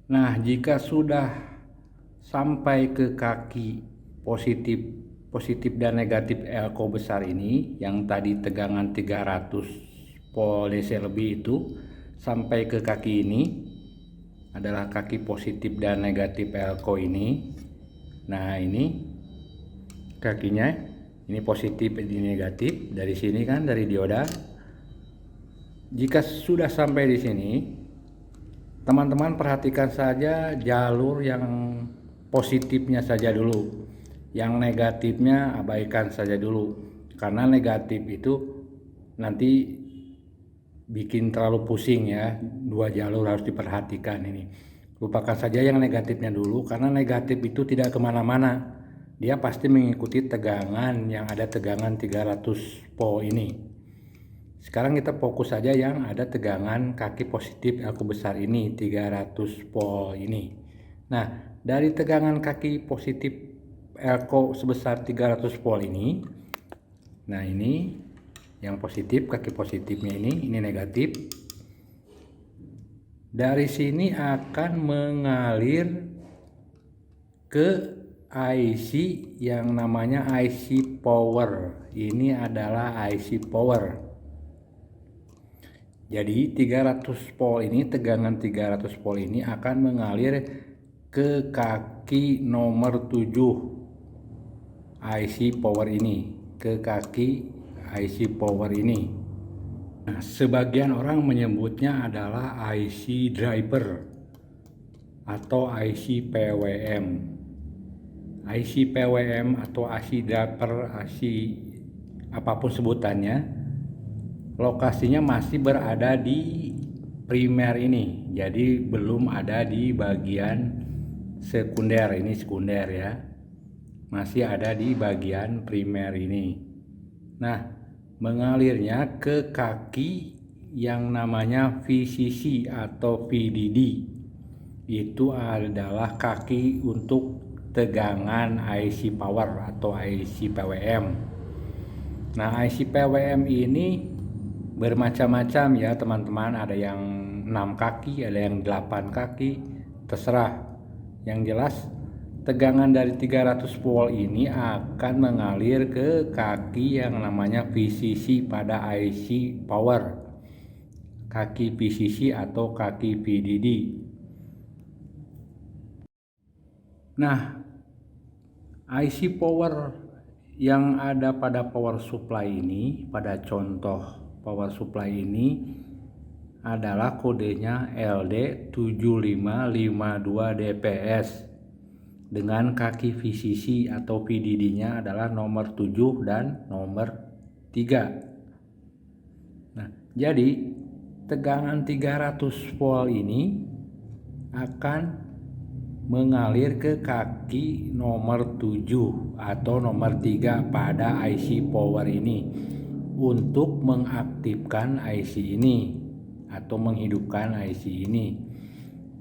Nah, jika sudah sampai ke kaki positif positif dan negatif elko besar ini, yang tadi tegangan 300 volt DC lebih itu, sampai ke kaki ini adalah kaki positif dan negatif elko ini. Nah, ini kakinya, ini positif, ini negatif. Dari sini kan, dari dioda. Jika sudah sampai di sini, teman-teman perhatikan saja jalur yang positifnya saja dulu. Yang negatifnya abaikan saja dulu. Karena negatif itu nanti bikin terlalu pusing ya. Dua jalur harus diperhatikan ini. Lupakan saja yang negatifnya dulu, karena negatif itu tidak kemana-mana. Dia pasti mengikuti tegangan yang ada tegangan 300 volt ini. Sekarang kita fokus saja yang ada tegangan kaki positif elko besar ini, 300 volt ini. Nah, dari tegangan kaki positif elko sebesar 300 volt ini, nah ini yang positif, kaki positifnya ini negatif. Dari sini akan mengalir ke IC yang namanya IC power. Ini adalah IC power. Jadi 300 volt ini, tegangan 300 volt ini akan mengalir ke kaki nomor 7 IC power ini, ke kaki IC power ini. Nah, sebagian orang menyebutnya adalah IC driver atau IC PWM. IC PWM atau IC driver, IC apapun sebutannya, lokasinya masih berada di primer ini, jadi belum ada di bagian sekunder. Ini sekunder ya, masih ada di bagian primer ini. Nah, mengalirnya ke kaki yang namanya VCC atau VDD. Itu adalah kaki untuk tegangan IC power atau IC PWM. Nah, IC PWM ini bermacam-macam ya teman-teman, ada yang 6 kaki, ada yang 8 kaki, terserah. Yang jelas tegangan dari 300 volt ini akan mengalir ke kaki yang namanya VCC pada IC power, kaki VCC atau kaki VDD. Nah, IC power yang ada pada power supply ini, pada contoh power supply ini adalah kodenya LD7552DPS dengan kaki VCC atau VDD-nya adalah nomor 7 dan nomor 3. Nah, jadi tegangan 300 volt ini akan mengalir ke kaki nomor 7 atau nomor 3 pada IC power ini untuk mengaktifkan IC ini atau menghidupkan IC ini.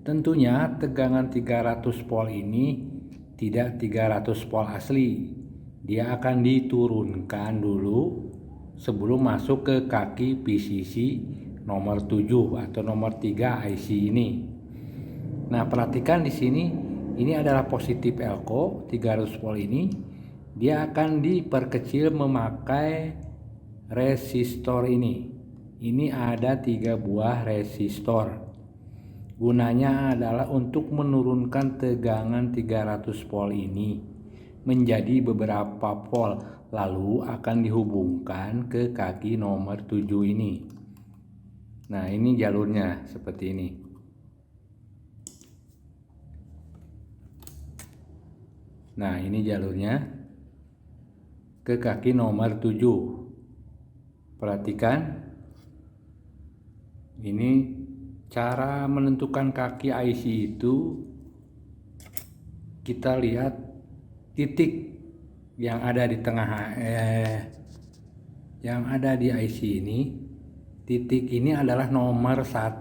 Tentunya tegangan 300 volt ini tidak 300 volt asli. Dia akan diturunkan dulu sebelum masuk ke kaki PCC nomor 7 atau nomor 3 IC ini. Nah, perhatikan di sini, ini adalah positif elko 300 volt ini. Dia akan diperkecil memakai resistor ini. Ini ada 3 buah resistor. Gunanya adalah untuk menurunkan tegangan 300 volt ini menjadi beberapa volt, lalu akan dihubungkan ke kaki nomor 7 ini. Nah, ini jalurnya seperti ini. Nah, ini jalurnya ke kaki nomor 7. Perhatikan, ini cara menentukan kaki IC itu, kita lihat titik yang ada di tengah yang ada di IC ini. Titik ini adalah nomor 1.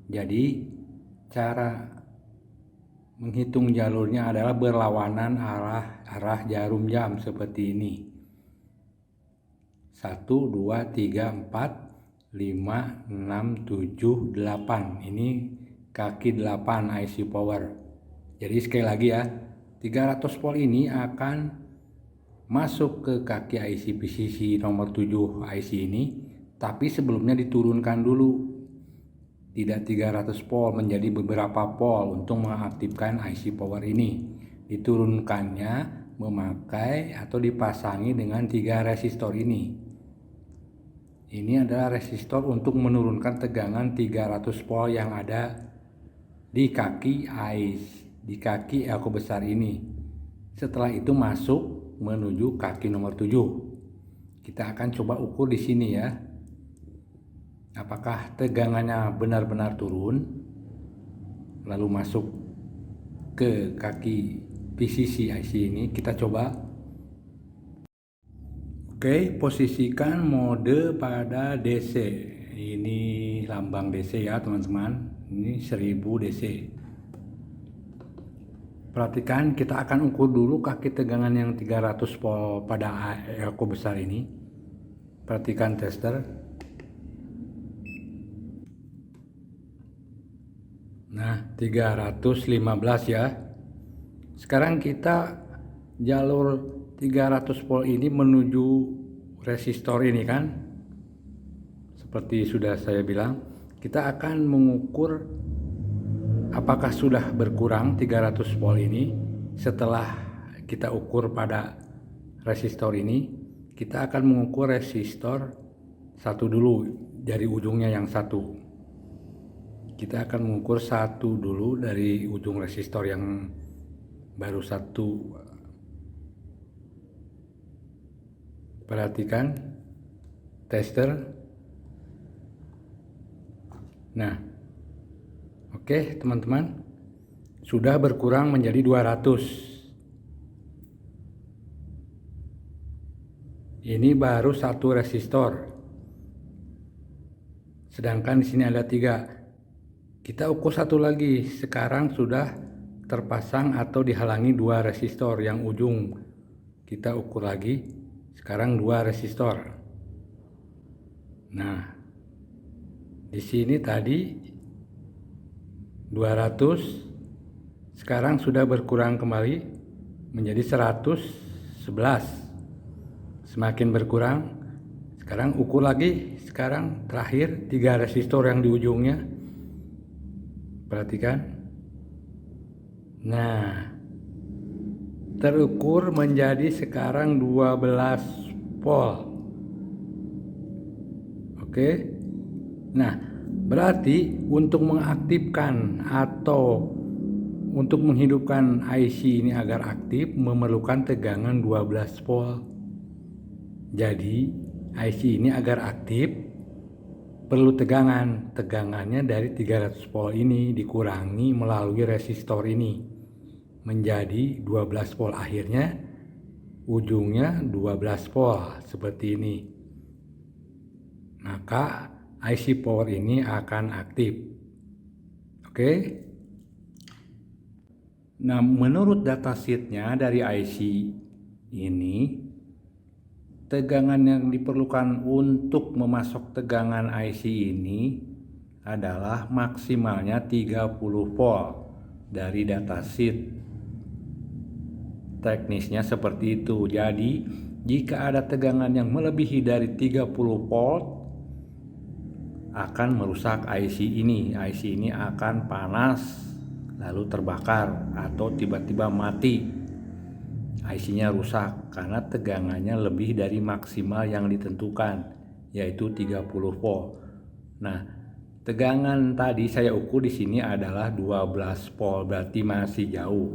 Jadi cara menghitung jalurnya adalah berlawanan arah jarum jam seperti ini. 1, 2, 3, 4, 5, 6, 7, 8. Ini kaki 8 IC power. Jadi sekali lagi ya, 300 volt ini akan masuk ke kaki IC PCC nomor 7 IC ini, tapi sebelumnya diturunkan dulu. Tidak 300 volt menjadi beberapa volt untuk mengaktifkan IC power ini. Diturunkannya memakai atau dipasangi dengan 3 resistor ini. Ini adalah resistor untuk menurunkan tegangan 300 volt yang ada di kaki elko besar ini. Setelah itu masuk menuju kaki nomor 7. Kita akan coba ukur di sini ya. Apakah tegangannya benar-benar turun lalu masuk ke kaki PCC IC ini. Kita coba. Oke, posisikan mode pada DC. Ini lambang DC ya teman-teman. Ini 1000 DC. Perhatikan, kita akan ukur dulu kaki tegangan yang 300 volt pada elko besar ini. Perhatikan tester. Nah, 315 ya. Sekarang kita jalur 300 volt ini menuju resistor ini kan. Seperti sudah saya bilang, kita akan mengukur apakah sudah berkurang 300 volt ini. Setelah kita ukur pada resistor ini, kita akan mengukur resistor satu dulu dari ujungnya yang satu. Kita akan mengukur satu dulu dari ujung resistor yang baru satu. Perhatikan tester. Nah, oke teman-teman, sudah berkurang menjadi 200. Ini baru satu resistor. Sedangkan di sini ada 3. Kita ukur satu lagi. Sekarang sudah terpasang atau dihalangi 2 resistor yang ujung. Kita ukur lagi. Sekarang 2 resistor. Nah, di sini tadi 200. Sekarang sudah berkurang kembali menjadi 111. Semakin berkurang. Sekarang ukur lagi. Sekarang terakhir 3 resistor yang di ujungnya. Perhatikan. Nah, terukur menjadi sekarang 12 volt. Oke. Nah, berarti untuk mengaktifkan atau untuk menghidupkan IC ini agar aktif memerlukan tegangan 12 volt. Jadi, IC ini agar aktif perlu tegangannya dari 300 volt ini dikurangi melalui resistor ini menjadi 12 volt, akhirnya ujungnya 12 volt seperti ini. Maka IC power ini akan aktif. Oke. Nah, menurut datasheetnya dari IC ini, tegangan yang diperlukan untuk memasok tegangan IC ini adalah maksimalnya 30 volt dari datasheet. Teknisnya seperti itu. Jadi, jika ada tegangan yang melebihi dari 30 volt akan merusak IC ini. IC ini akan panas lalu terbakar atau tiba-tiba mati. IC-nya rusak karena tegangannya lebih dari maksimal yang ditentukan, yaitu 30 volt. Nah, tegangan tadi saya ukur di sini adalah 12 volt, berarti masih jauh.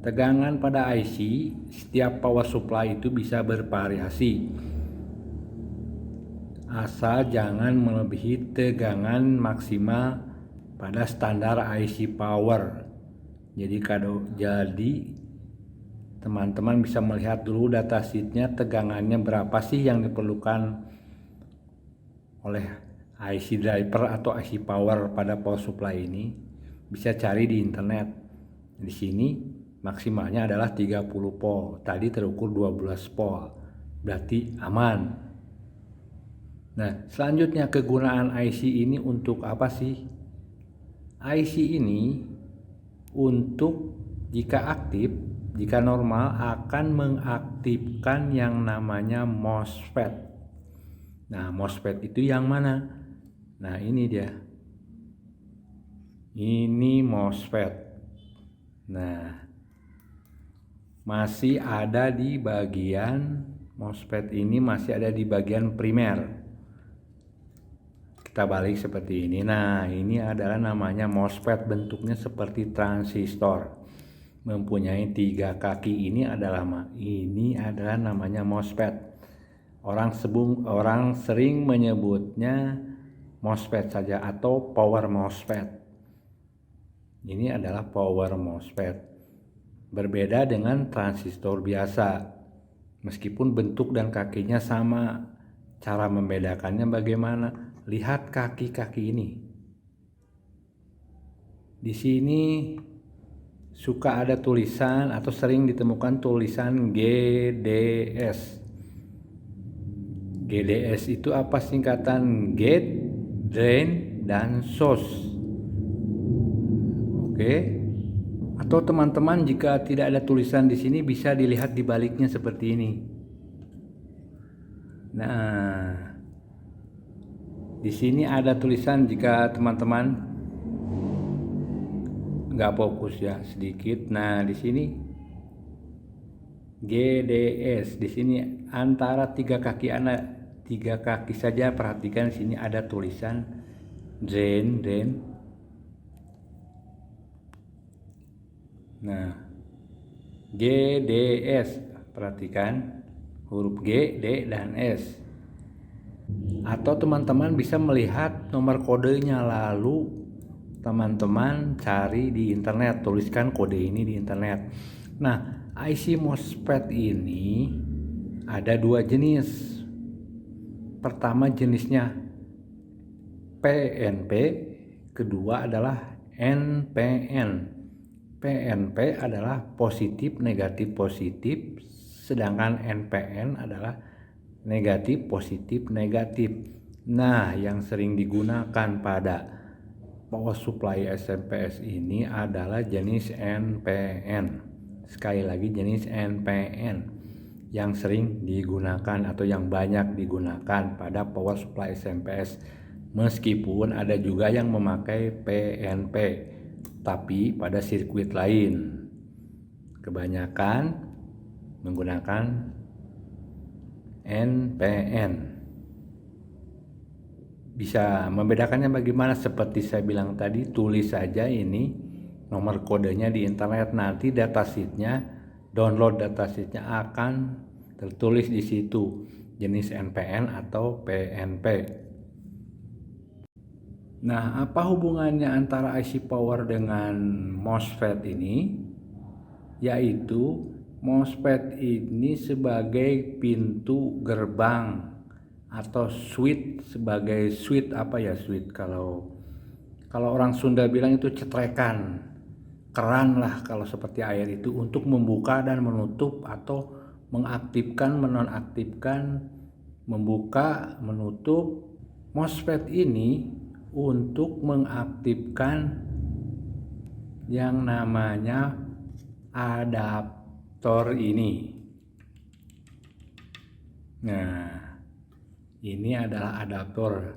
Tegangan pada IC, setiap power supply itu bisa bervariasi. Asal jangan melebihi tegangan maksimal pada standar IC power. Jadi teman-teman bisa melihat dulu datasheetnya tegangannya berapa sih yang diperlukan oleh IC driver atau IC power pada power supply ini. Bisa cari di internet. Di sini maksimalnya adalah 30 volt. Tadi terukur 12 volt. Berarti aman. Nah, selanjutnya kegunaan IC ini untuk apa sih? IC ini untuk jika aktif, jika normal akan mengaktifkan yang namanya MOSFET. Nah, MOSFET itu yang mana? Nah, ini dia. Ini MOSFET. Nah, masih ada di bagian MOSFET ini masih ada di bagian primer. Kita balik seperti ini. Nah, ini adalah namanya MOSFET, bentuknya seperti transistor. Mempunyai 3 kaki. Ini adalah namanya MOSFET. Orang sering menyebutnya MOSFET saja atau power MOSFET. Ini adalah power MOSFET. Berbeda dengan transistor biasa. Meskipun bentuk dan kakinya sama, cara membedakannya bagaimana? Lihat kaki-kaki ini. Di sini suka ada tulisan atau sering ditemukan tulisan GDS. GDS itu apa? Singkatan gate, drain, dan source. Oke. Atau teman-teman jika tidak ada tulisan di sini bisa dilihat di baliknya seperti ini. Nah, di sini ada tulisan jika teman-teman nggak fokus ya sedikit. Nah, di sini GDS. Di sini antara 3 kaki saja, perhatikan di sini ada tulisan drain. Nah, GDS, perhatikan huruf G, D, dan S. Atau teman-teman bisa melihat nomor kodenya, lalu teman-teman cari di internet, tuliskan kode ini di internet. Nah, IC MOSFET ini ada 2 jenis. Pertama jenisnya PNP, kedua adalah NPN. PNP adalah positif, negatif, positif, sedangkan NPN adalah negatif, positif, negatif. Nah, yang sering digunakan pada power supply SMPS ini adalah jenis NPN. Sekali lagi jenis NPN yang sering digunakan atau yang banyak digunakan pada power supply SMPS. Meskipun ada juga yang memakai PNP, tapi pada sirkuit lain. Kebanyakan menggunakan NPN. Bisa membedakannya bagaimana? Seperti saya bilang tadi, tulis saja ini nomor kodenya di internet. Nanti datasheetnya, download datasheetnya akan tertulis di situ jenis NPN atau PNP. Nah, apa hubungannya antara IC power dengan MOSFET ini? Yaitu MOSFET ini sebagai pintu gerbang atau switch, sebagai switch apa ya switch, kalau orang Sunda bilang itu cetrekan, keran lah kalau seperti air itu, untuk membuka dan menutup atau mengaktifkan, menonaktifkan, membuka, menutup. MOSFET ini untuk mengaktifkan yang namanya adaptor ini. Nah, ini adalah adaptor.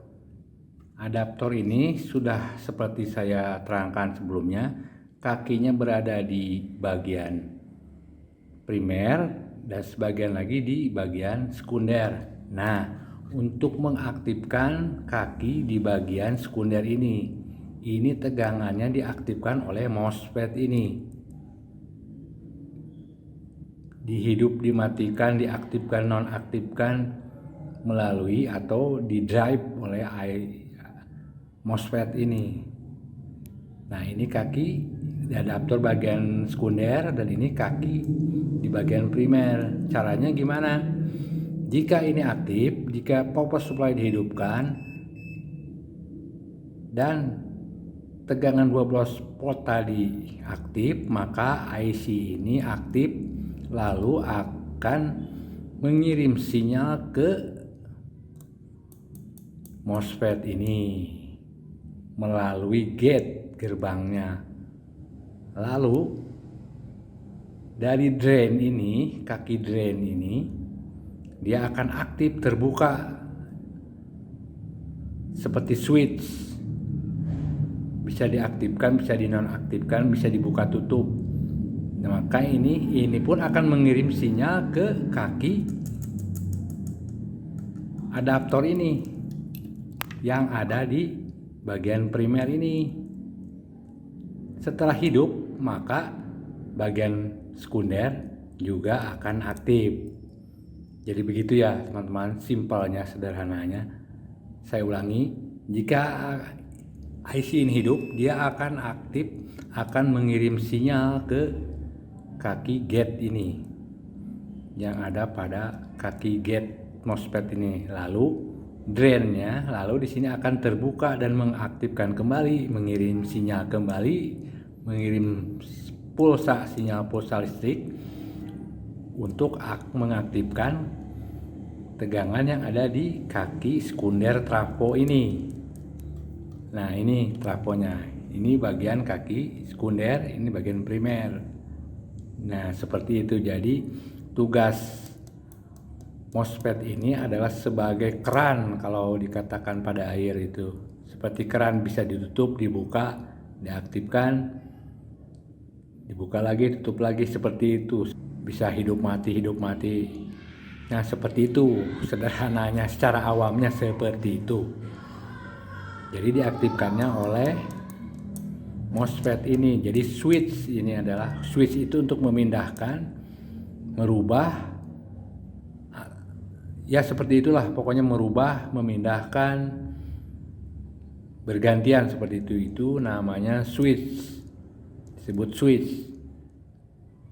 Adaptor ini sudah seperti saya terangkan sebelumnya, kakinya berada di bagian primer dan sebagian lagi di bagian sekunder. Nah, untuk mengaktifkan kaki di bagian sekunder ini tegangannya diaktifkan oleh MOSFET ini. Dihidup, dimatikan, diaktifkan, nonaktifkan melalui atau di drive oleh MOSFET ini. Nah, ini kaki di adaptor bagian sekunder dan ini kaki di bagian primer. Caranya gimana? Jika ini aktif, jika power supply dihidupkan dan tegangan 12 volt tadi aktif, maka IC ini aktif lalu akan mengirim sinyal ke MOSFET ini melalui gate gerbangnya. Lalu dari drain ini, kaki drain ini, dia akan aktif terbuka seperti switch. Bisa diaktifkan, bisa dinonaktifkan, bisa dibuka tutup. Nah, maka ini pun akan mengirim sinyal ke kaki adaptor ini yang ada di bagian primer ini. Setelah hidup, maka bagian sekunder juga akan aktif. Jadi begitu ya teman-teman, simpelnya, sederhananya. Saya ulangi, jika IC ini hidup, dia akan aktif, akan mengirim sinyal ke kaki gate ini yang ada pada kaki gate MOSFET ini. Lalu drainnya, lalu di sini akan terbuka dan mengaktifkan kembali, mengirim sinyal kembali, mengirim sinyal pulsa listrik untuk mengaktifkan tegangan yang ada di kaki sekunder trafo ini. Nah, ini trafonya, ini bagian kaki sekunder, ini bagian primer. Nah, seperti itu. Jadi tugas MOSFET ini adalah sebagai keran, kalau dikatakan pada air itu. Seperti keran, bisa ditutup, dibuka, diaktifkan, dibuka lagi, tutup lagi, seperti itu. Bisa hidup mati, hidup mati. Nah, seperti itu sederhananya, secara awamnya seperti itu. Jadi diaktifkannya oleh MOSFET ini. Jadi switch ini adalah switch itu untuk memindahkan, merubah, ya seperti itulah pokoknya, merubah, memindahkan, bergantian seperti itu. Itu namanya switch, disebut switch.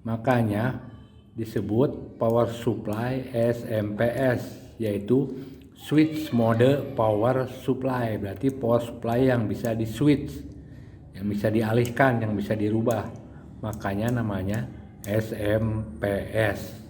Makanya disebut power supply SMS, yaitu switch mode power supply. Berarti power supply yang bisa di switch, yang bisa dialihkan, yang bisa dirubah. Makanya namanya SMS.